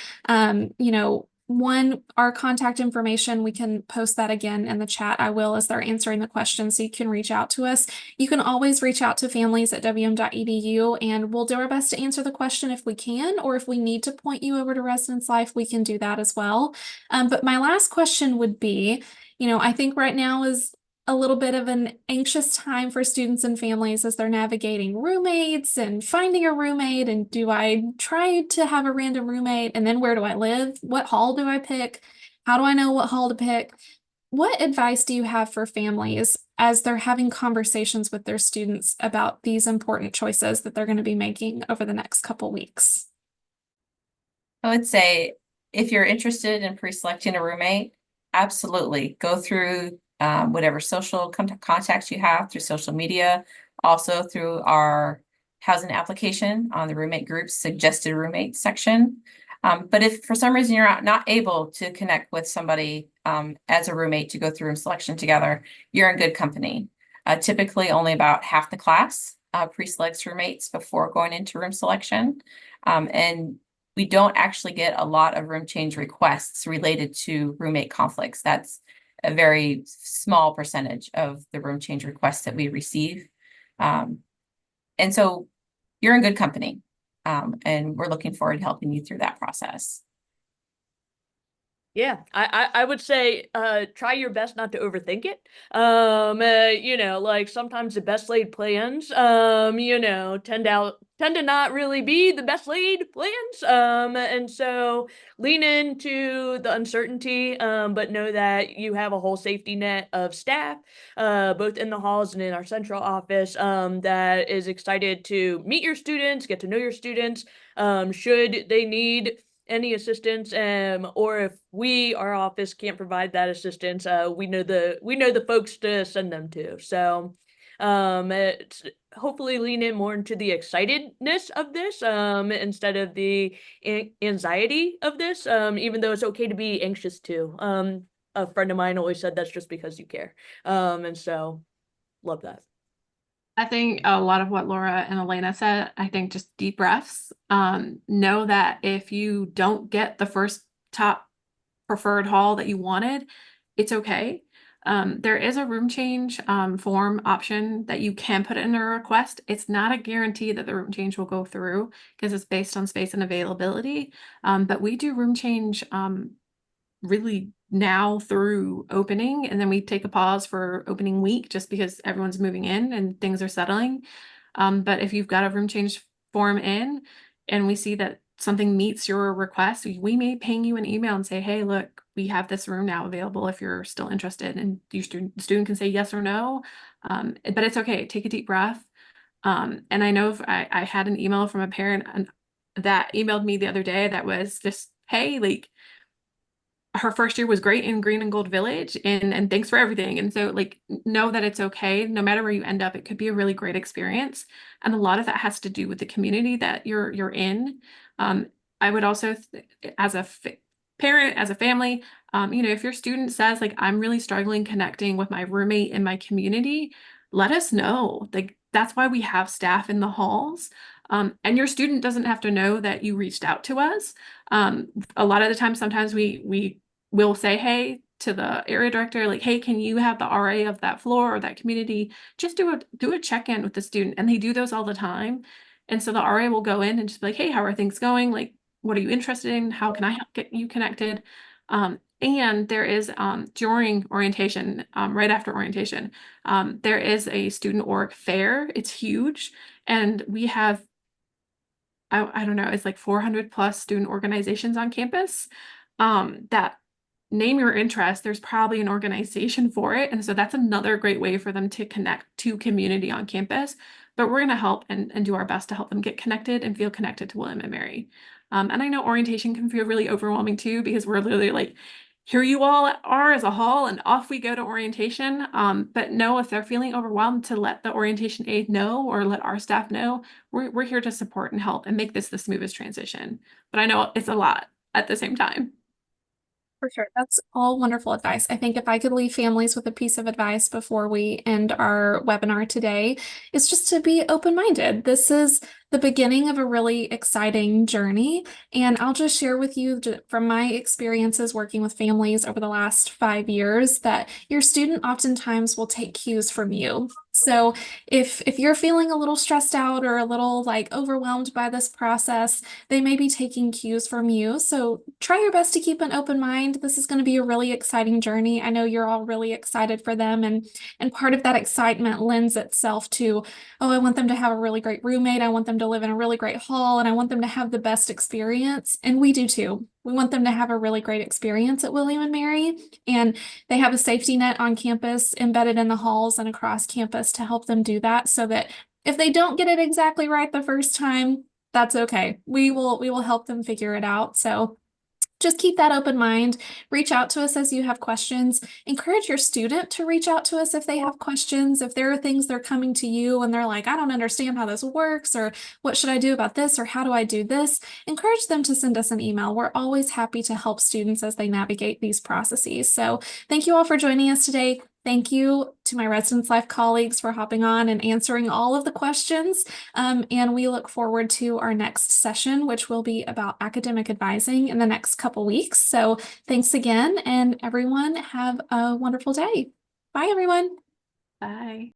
S1: One, our contact information, we can post that again in the chat. I will as they're answering the question, so you can reach out to us. You can always reach out to families@wm.edu, and we'll do our best to answer the question if we can, or if we need to point you over to Residence Life, we can do that as well. But my last question would be, I think right now is a little bit of an anxious time for students and families as they're navigating roommates and finding a roommate. And do I try to have a random roommate? And then where do I live? What hall do I pick? How do I know what hall to pick? What advice do you have for families as they're having conversations with their students about these important choices that they're going to be making over the next couple weeks?
S3: I would say if you're interested in pre-selecting a roommate, absolutely go through whatever social contacts you have through social media, also through our housing application on the roommate group's suggested roommate section. But if for some reason you're not able to connect with somebody as a roommate to go through room selection together, you're in good company. Typically only about half the class pre-selects roommates before going into room selection. And we don't actually get a lot of room change requests related to roommate conflicts. That's a very small percentage of the room change requests that we receive. And so you're in good company. And we're looking forward to helping you through that process.
S4: Yeah, I would say try your best not to overthink it. Like sometimes the best laid plans tend to not really be the best laid plans. And so lean into the uncertainty, but know that you have a whole safety net of staff, both in the halls and in our central office, that is excited to meet your students, get to know your students, should they need any assistance, or if our office can't provide that assistance, we know the folks to send them to. So it's hopefully lean in more into the excitedness of this instead of the anxiety of this, even though it's okay to be anxious too. A friend of mine always said that's just because you care, and so love that.
S2: I think a lot of what Laura and Elena said, I think just deep breaths. Know that if you don't get the first top preferred hall that you wanted, it's okay. There is a room change form option that you can put in a request. It's not a guarantee that the room change will go through because it's based on space and availability. But we do room change really now through opening, and then we take a pause for opening week just because everyone's moving in and things are settling. But if you've got a room change form in and we see that something meets your request, we may ping you an email and say, hey, look, we have this room now available if you're still interested. And your student can say yes or no. But it's okay. Take a deep breath. And I know I had an email from a parent that emailed me the other day that was just, hey, like, her first year was great in Green and Gold Village, and thanks for everything. And so, like, know that it's okay. No matter where you end up, it could be a really great experience. And a lot of that has to do with the community that you're in. I would also, as a parent, as a family, if your student says, like, I'm really struggling connecting with my roommate in my community, let us know. Like, that's why we have staff in the halls. And your student doesn't have to know that you reached out to us. A lot of the time, sometimes we will say, hey, to the area director, like, hey, can you have the RA of that floor or that community just do a check-in with the student? And they do those all the time. And so the RA will go in and just be like, hey, how are things going? Like, what are you interested in? How can I help get you connected? And there is during orientation, right after orientation, there is a student org fair. It's huge. And we have, I don't know, it's like 400 plus student organizations on campus that name your interest. There's probably an organization for it. And so that's another great way for them to connect to community on campus. But we're going to help and do our best to help them get connected and feel connected to William and Mary. And I know orientation can feel really overwhelming too, because we're literally like, here you all are as a hall, and off we go to orientation. But no, if they're feeling overwhelmed, to let the orientation aide know or let our staff know, we're here to support and help and make this the smoothest transition. But I know it's a lot at the same time.
S1: For sure. That's all wonderful advice. I think if I could leave families with a piece of advice before we end our webinar today, it's just to be open-minded. This is the beginning of a really exciting journey. And I'll just share with you from my experiences working with families over the last 5 years that your student oftentimes will take cues from you. So if you're feeling a little stressed out or a little like overwhelmed by this process, they may be taking cues from you. So try your best to keep an open mind. This is going to be a really exciting journey. I know you're all really excited for them. And part of that excitement lends itself to, oh, I want them to have a really great roommate. I want them to live in a really great hall, and I want them to have the best experience. And we do too. We want them to have a really great experience at William and Mary. And they have a safety net on campus embedded in the halls and across campus to help them do that, so that if they don't get it exactly right the first time, that's okay. We will help them figure it out. So just keep that open mind. Reach out to us as you have questions. Encourage your student to reach out to us if they have questions. If there are things they're coming to you and they're like, I don't understand how this works, or what should I do about this, or how do I do this? Encourage them to send us an email. We're always happy to help students as they navigate these processes. So thank you all for joining us today. Thank you to my Residence Life colleagues for hopping on and answering all of the questions. And we look forward to our next session, which will be about academic advising in the next couple weeks. So thanks again, and everyone have a wonderful day. Bye, everyone.
S2: Bye.